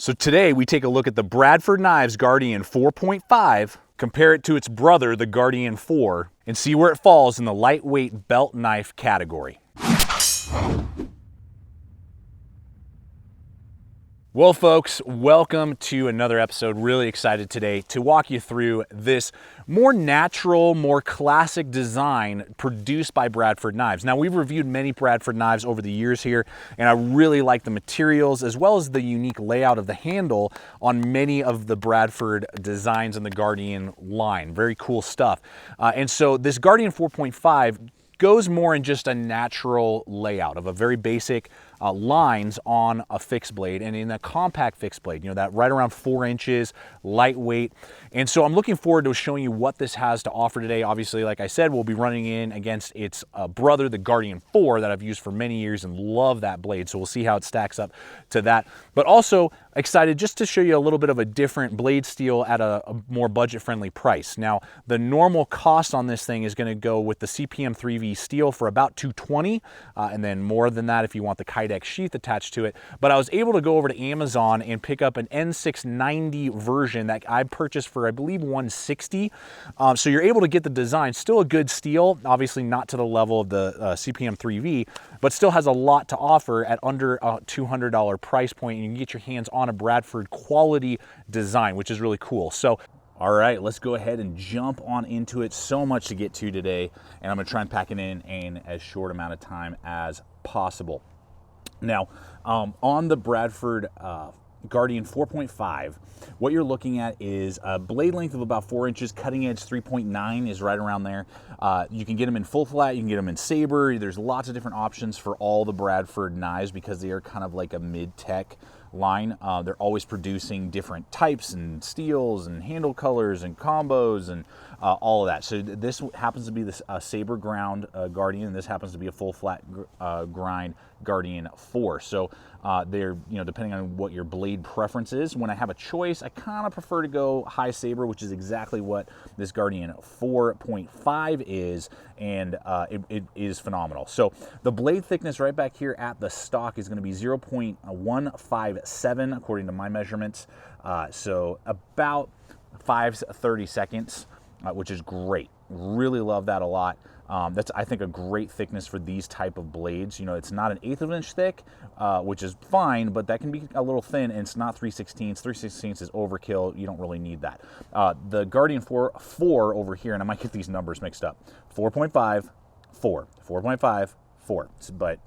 So today we take a look at the Bradford Knives Guardian 4.5, compare it to its brother, the Guardian 4, and see where it falls in the lightweight belt knife category. Well, folks, welcome to another episode. Really excited today to walk you through this more natural, more classic design produced by Bradford Knives. Now, we've reviewed many Bradford knives over the years here, and I really like the materials as well as the unique layout of the handle on many of the Bradford designs in the Guardian line. Very cool stuff. And so this Guardian 4.5 goes more in just a natural layout of a very basic lines on a fixed blade and in a compact fixed blade, you know, that right around 4 inches, lightweight. And so I'm looking forward to showing you what this has to offer today. Obviously, like I said, we'll be running in against its brother, the Guardian 4, that I've used for many years and love that blade. So we'll see how it stacks up to that. But also excited just to show you a little bit of a different blade steel at a more budget-friendly price. Now, the normal cost on this thing is going to go with the CPM 3V steel for about $220, and then more than that if you want the Kydex sheath attached to it. But I was able to go over to Amazon and pick up an N690 version that I purchased for, I believe, $160. So you're able to get the design, still a good steel, obviously not to the level of the CPM 3V, but still has a lot to offer at under a $200 price point, and you can get your hands on a Bradford quality design, which is really cool. So all right, let's go ahead and jump on into it. So much to get to today, and I'm gonna try and pack it in as short amount of time as possible. Now, on the Bradford Guardian 4.5, what you're looking at is a blade length of about 4 inches, cutting edge 3.9 is right around there. You can get them in full flat, you can get them in saber. There's lots of different options for all the Bradford knives because they are kind of like a mid-tech line. They're always producing different types and steels and handle colors and combos and all of that. So this happens to be this saber ground Guardian, and this happens to be a full flat grind Guardian 4. So they're, you know, depending on what your blade preference is. When I have a choice, I kind of prefer to go high saber, which is exactly what this Guardian 4.5 is, and it is phenomenal. So the blade thickness right back here at the stock is going to be 0.157 according to my measurements. So about 5/32, which is great. Really love that a lot. That's, I think, a great thickness for these type of blades. You know, it's not an 1/8 of an inch thick, which is fine, but that can be a little thin, and it's not 3/16. 3/16 is overkill. You don't really need that. The Guardian 4 over here, and I might get these numbers mixed up, 4.5, 4, 4.5, 4. But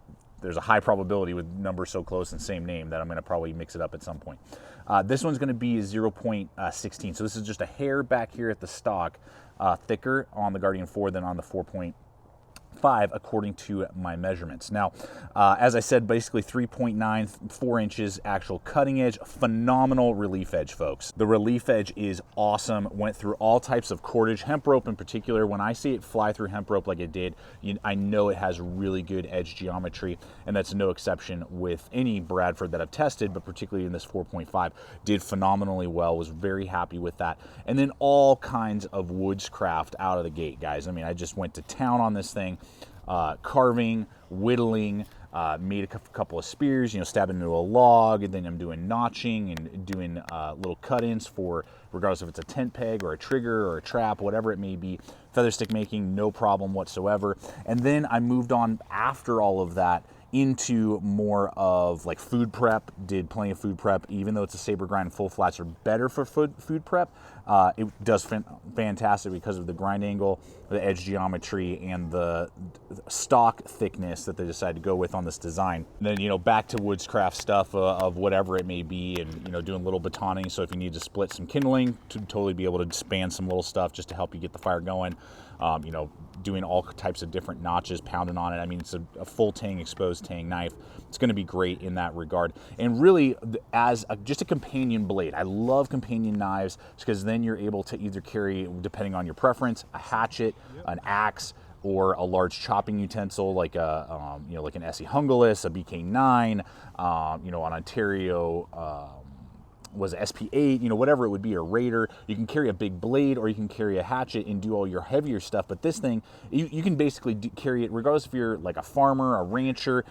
there's a high probability with numbers so close and same name that I'm going to probably mix it up at some point. This one's going to be 0.16. So this is just a hair back here at the stock, thicker on the Guardian 4 than on the 4.5 according to my measurements. Now, as I said, basically 3.9, 4 inches actual cutting edge. Phenomenal relief edge, folks. The relief edge is awesome. Went through all types of cordage, hemp rope in particular. When I see it fly through hemp rope like it did, I know it has really good edge geometry, and that's no exception with any Bradford that I've tested, but particularly in this 4.5, did phenomenally well. Was very happy with that. And then all kinds of woodcraft out of the gate, guys. I mean, I just went to town on this thing. Carving, whittling, made a couple of spears, you know, stabbing into a log, and then I'm doing notching and doing little cut-ins for, regardless if it's a tent peg or a trigger or a trap, whatever it may be. Feather stick making, no problem whatsoever. And then I moved on after all of that into more of like food prep, did plenty of food prep. Even though it's a saber grind, full flats are better for food prep. It does fantastic because of the grind angle, the edge geometry, and the stock thickness that they decided to go with on this design. And then, you know, back to woodscraft stuff of whatever it may be, and, you know, doing little batoning. So if you need to split some kindling, to totally be able to span some little stuff just to help you get the fire going. You know, doing all types of different notches, pounding on it. I mean, it's a full tang, exposed tang knife. It's going to be great in that regard. And really, as just a companion blade, I love companion knives because then you're able to either carry, depending on your preference, a hatchet, an axe, or a large chopping utensil like a, you know, like an Essie Hungalis, a BK9, you know, an Ontario was SP8, you know, whatever it would be, or Raider. You can carry a big blade, or you can carry a hatchet and do all your heavier stuff. But this thing, you can basically carry it regardless if you're like a farmer, a rancher,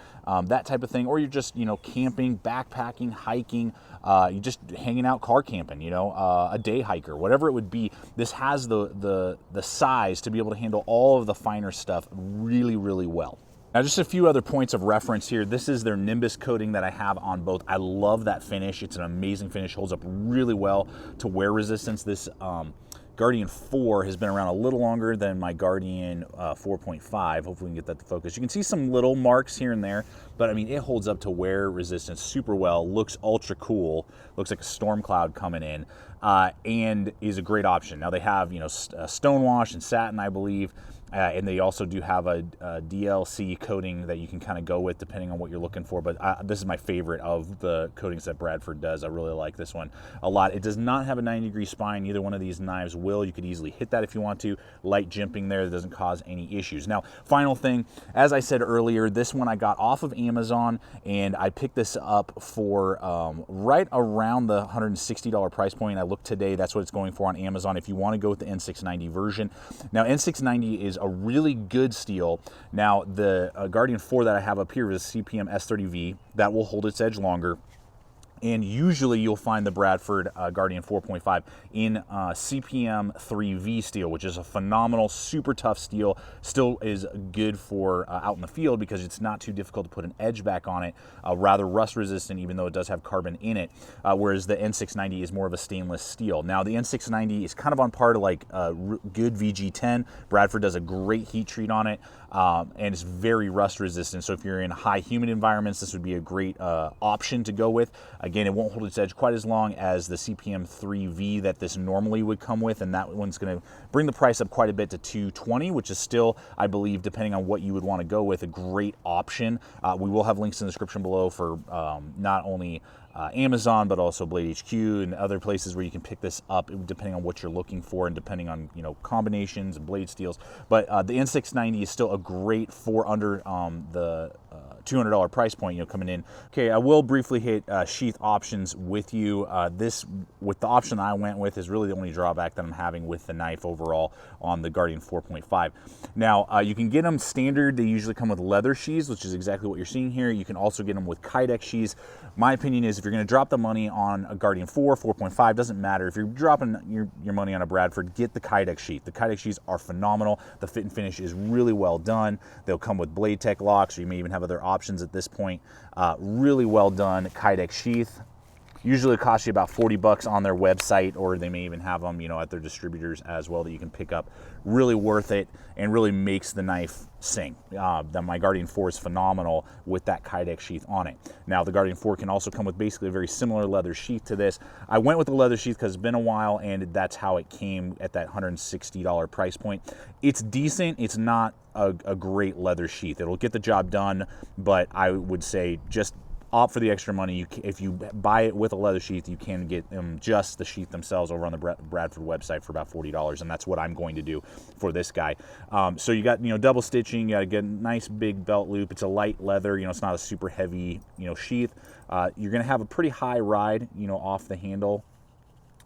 that type of thing, or you're just, you know, camping, backpacking, hiking, you just hanging out, car camping, you know, a day hiker, whatever it would be. This has the size to be able to handle all of the finer stuff really, really well. Now, just a few other points of reference here. This is their Nimbus coating that I have on both. I love that finish. It's an amazing finish, holds up really well to wear resistance. This Guardian 4 has been around a little longer than my Guardian 4.5. Hopefully we can get that to focus. You can see some little marks here and there, but I mean, it holds up to wear resistance super well, looks ultra cool, looks like a storm cloud coming in, and is a great option. Now they have, you know, stonewash and satin, I believe, and they also do have a DLC coating that you can kind of go with depending on what you're looking for. But this is my favorite of the coatings that Bradford does. I really like this one a lot. It does not have a 90-degree spine. Neither one of these knives will. You could easily hit that if you want to. Light jimping there, that doesn't cause any issues. Now, final thing, as I said earlier, this one I got off of Amazon, and I picked this up for right around the $160 price point. I looked today, that's what it's going for on Amazon if you want to go with the N690 version. Now, N690 is a really good steel. Now, the Guardian 4 that I have up here is CPM S30V. That will hold its edge longer. And usually you'll find the Bradford Guardian 4.5 in CPM 3V steel, which is a phenomenal, super tough steel. Still is good for out in the field because it's not too difficult to put an edge back on it. Rather rust resistant, even though it does have carbon in it. Whereas the N690 is more of a stainless steel. Now the N690 is kind of on par to like good VG10. Bradford does a great heat treat on it. And it's very rust resistant. So if you're in high humid environments, this would be a great option to go with. Again, it won't hold its edge quite as long as the CPM 3V that this normally would come with, and that one's going to bring the price up quite a bit to $220, which is still, I believe, depending on what you would want to go with, a great option. We will have links in the description below for not only Amazon, but also Blade HQ and other places where you can pick this up depending on what you're looking for and depending on, you know, combinations and blade steels. But the N690 is still a great for under the $200 price point, you know, coming in. Okay, I will briefly hit sheath options with you. This, with the option that I went with, is really the only drawback that I'm having with the knife overall on the Guardian 4.5. Now, you can get them standard. They usually come with leather sheaths, which is exactly what you're seeing here. You can also get them with Kydex sheaths. My opinion is if you're going to drop the money on a Guardian 4, 4.5, doesn't matter. If you're dropping your money on a Bradford, get the Kydex sheath. The Kydex sheaths are phenomenal. The fit and finish is really well done. They'll come with Blade Tech locks, or you may even have other options at this point. Really well done Kydex sheath. Usually it costs you about 40 bucks on their website, or they may even have them, you know, at their distributors as well that you can pick up. Really worth it and really makes the knife sing. My Guardian 4 is phenomenal with that Kydex sheath on it. Now, the Guardian 4 can also come with basically a very similar leather sheath to this. I went with the leather sheath because it's been a while, and that's how it came at that $160 price point. It's decent. It's not a great leather sheath. It'll get the job done, but I would say just opt for the extra money. If you buy it with a leather sheath, you can get them just the sheath themselves over on the Bradford website for about $40, and that's what I'm going to do for this guy. So you got, you know, double stitching. You got to get a nice big belt loop. It's a light leather. You know, it's not a super heavy, you know, sheath. You're going to have a pretty high ride, you know, off the handle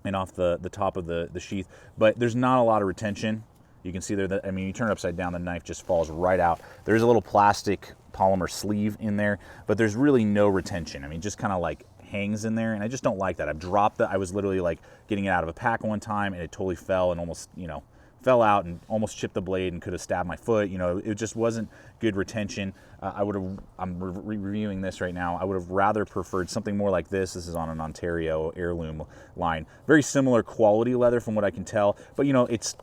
and off the top of the sheath, but there's not a lot of retention. You can see there that, I mean, you turn it upside down, the knife just falls right out. There's a little plastic polymer sleeve in there, but there's really no retention. I mean, just kind of like hangs in there, and I just don't like that. I've dropped it. I was literally like getting it out of a pack one time, and it totally fell and almost, you know, fell out and almost chipped the blade and could have stabbed my foot. You know, it just wasn't good retention. I'm reviewing this right now. I would have rather preferred something more like this. This is on an Ontario heirloom line. Very similar quality leather from what I can tell, but you know, it's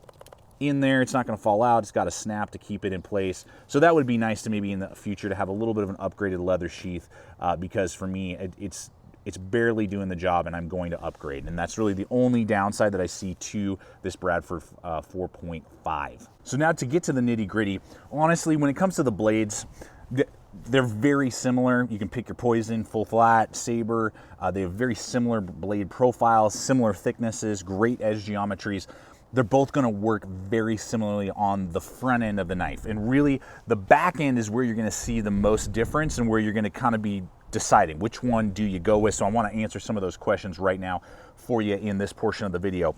in there, it's not going to fall out. It's got a snap to keep it in place. So that would be nice to maybe in the future to have a little bit of an upgraded leather sheath, because for me, it's barely doing the job, and I'm going to upgrade. And that's really the only downside that I see to this Bradford 4.5. So now to get to the nitty gritty, honestly, when it comes to the blades, they're very similar. You can pick your poison, full flat, saber. They have very similar blade profiles, similar thicknesses, great edge geometries. They're both going to work very similarly on the front end of the knife. And really, the back end is where you're going to see the most difference and where you're going to kind of be deciding which one do you go with. So I want to answer some of those questions right now for you in this portion of the video.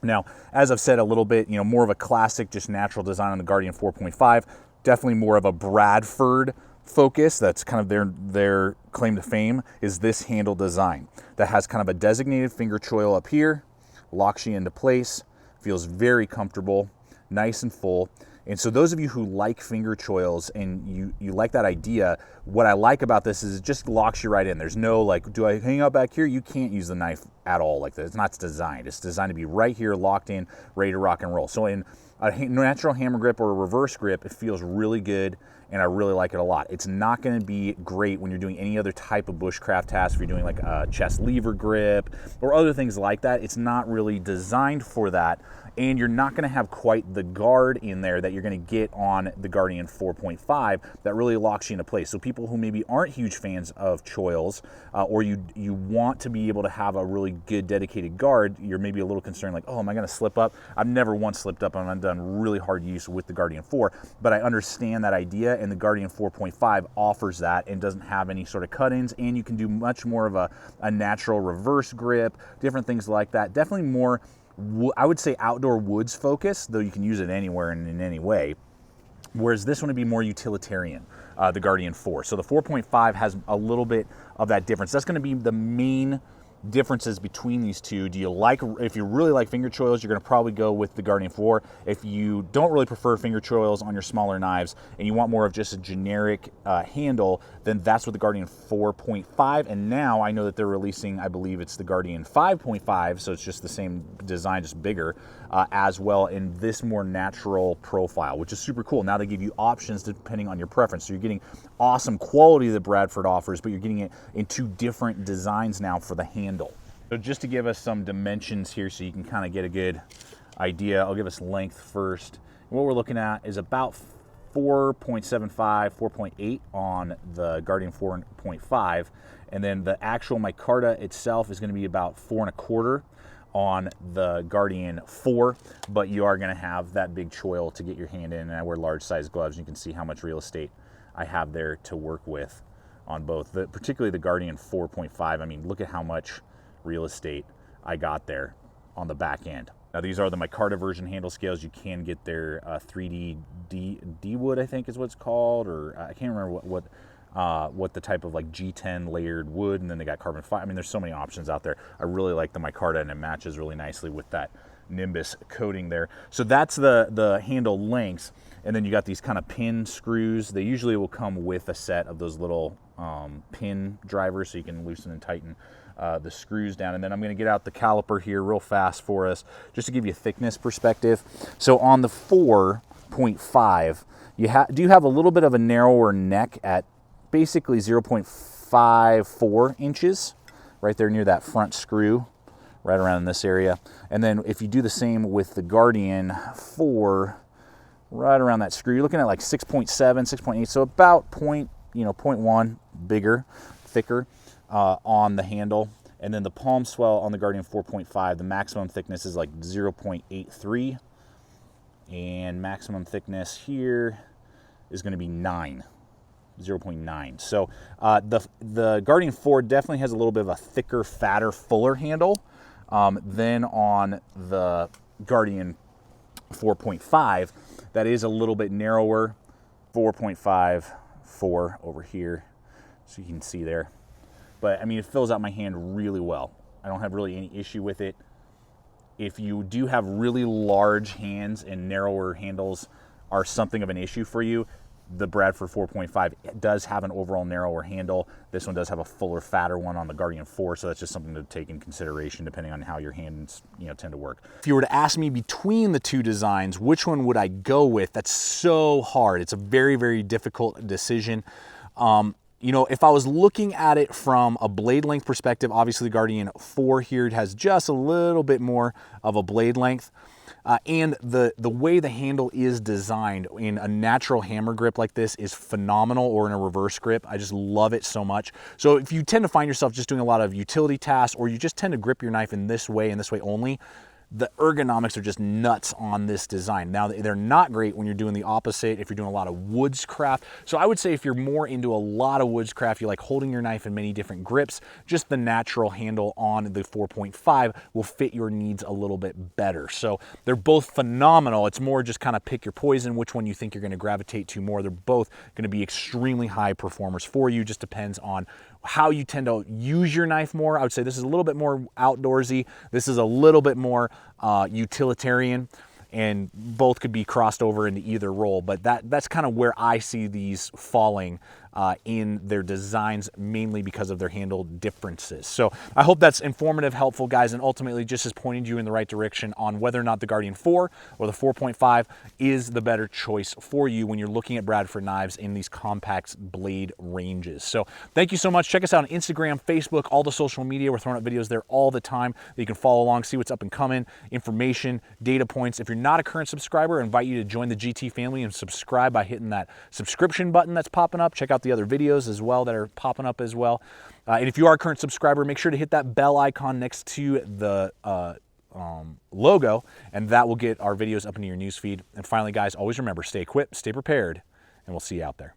Now, as I've said a little bit, more of a classic, just natural design on the Guardian 4.5, definitely more of a Bradford focus. That's kind of their claim to fame, is this handle design that has kind of a designated finger choil up here, locks you into place, feels very comfortable, nice and full. And so those of you who like finger choils and you like that idea, what I like about this is it just locks you right in. There's no like, do I hang out back here? You can't use the knife at all like this. It's not designed. It's designed to be right here, locked in, ready to rock and roll. So in a natural hammer grip or a reverse grip, it feels really good, and I really like it a lot. It's not going to be great when you're doing any other type of bushcraft task. If you're doing like a chest lever grip or other things like that, it's not really designed for that, and you're not going to have quite the guard in there that you're going to get on the Guardian 4.5 that really locks you into place. So people who maybe aren't huge fans of choils, or you want to be able to have a really good dedicated guard, you're maybe a little concerned like, oh, am I going to slip up? I've never once slipped up, and I've done really hard use with the Guardian 4, but I understand that idea, and the Guardian 4.5 offers that and doesn't have any sort of cut-ins, and you can do much more of a natural reverse grip, different things like that. Definitely more, I would say, outdoor woods focus, though you can use it anywhere and in any way. Whereas this one would be more utilitarian, the Guardian 4. So the 4.5 has a little bit of that difference. That's going to be the main differences between these two. If you really like finger choils, you're going to probably go with the Guardian 4. If you don't really prefer finger choils on your smaller knives and you want more of just a generic handle, then that's what the Guardian 4.5. And now I know that they're releasing, I believe it's the Guardian 5.5, so it's just the same design, just bigger, as well, in this more natural profile, which is super cool. Now they give you options depending on your preference. So you're getting awesome quality that Bradford offers, but you're getting it in two different designs now for the handle. So just to give us some dimensions here so you can kind of get a good idea, I'll give us length first. What we're looking at is about 4.75, 4.8 on the Guardian 4.5, and then the actual micarta itself is going to be about 4.25 on the Guardian 4, but you are going to have that big choil to get your hand in, and I wear large size gloves. You can see how much real estate I have there to work with on both, particularly the Guardian 4.5. I mean, look at how much real estate I got there on the back end. Now these are the micarta version handle scales. You can get their 3D D wood, I think is what it's called, or I can't remember what the type of like G10 layered wood, and then they got carbon fiber. I mean, there's so many options out there. I really like the micarta, and it matches really nicely with that Nimbus coating there. So that's the handle lengths, and then you got these kind of pin screws. They usually will come with a set of those little pin drivers, so you can loosen and tighten the screws down. And then I'm going to get out the caliper here real fast for us, just to give you a thickness perspective. So on the 4.5, you do have a little bit of a narrower neck at basically 0.54 inches, right there near that front screw, right around in this area. And then if you do the same with the Guardian 4, right around that screw, you're looking at like 6.7, 6.8, so about 0.1 bigger, thicker on the handle. And then the palm swell on the Guardian 4.5, the maximum thickness is like 0.83, and maximum thickness here is going to be 0.9. So the Guardian 4 definitely has a little bit of a thicker, fatter, fuller handle than on the Guardian 4.5. That is a little bit narrower, 4.5, 4 over here, so you can see there. But I mean, it fills out my hand really well. I don't have really any issue with it. If you do have really large hands and narrower handles are something of an issue for you, the Bradford 4.5 does have an overall narrower handle. This one does have a fuller, fatter one on the Guardian 4, so that's just something to take in consideration depending on how your hands tend to work. If you were to ask me between the two designs, which one would I go with? That's so hard. It's a very, very difficult decision. If I was looking at it from a blade length perspective, obviously the Guardian 4 here has just a little bit more of a blade length. And the way the handle is designed in a natural hammer grip like this is phenomenal, or in a reverse grip. I just love it so much. So if you tend to find yourself just doing a lot of utility tasks, or you just tend to grip your knife in this way and this way only, the ergonomics are just nuts on this design. Now, they're not great when you're doing the opposite, if you're doing a lot of woodscraft. So I would say if you're more into a lot of woodscraft, you like holding your knife in many different grips, just the natural handle on the 4.5 will fit your needs a little bit better. So they're both phenomenal. It's more just kind of pick your poison, which one you think you're going to gravitate to more. They're both going to be extremely high performers for you. Just depends on how you tend to use your knife more. I would say this is a little bit more outdoorsy. This is a little bit more utilitarian, and both could be crossed over into either role. But that's kind of where I see these falling in their designs, mainly because of their handle differences. So I hope that's informative, helpful, guys, and ultimately just has pointed you in the right direction on whether or not the Guardian 4 or the 4.5 is the better choice for you when you're looking at Bradford knives in these compact blade ranges. So thank you so much. Check us out on Instagram, Facebook, all the social media. We're throwing up videos there all the time that you can follow along, see what's up and coming, information, data points. If you're not a current subscriber, I invite you to join the GT family and subscribe by hitting that subscription button that's popping up. Check out the other videos as well that are popping up as well. And if you are a current subscriber, make sure to hit that bell icon next to the logo, and that will get our videos up into your newsfeed. And finally, guys, always remember, stay equipped, stay prepared, and we'll see you out there.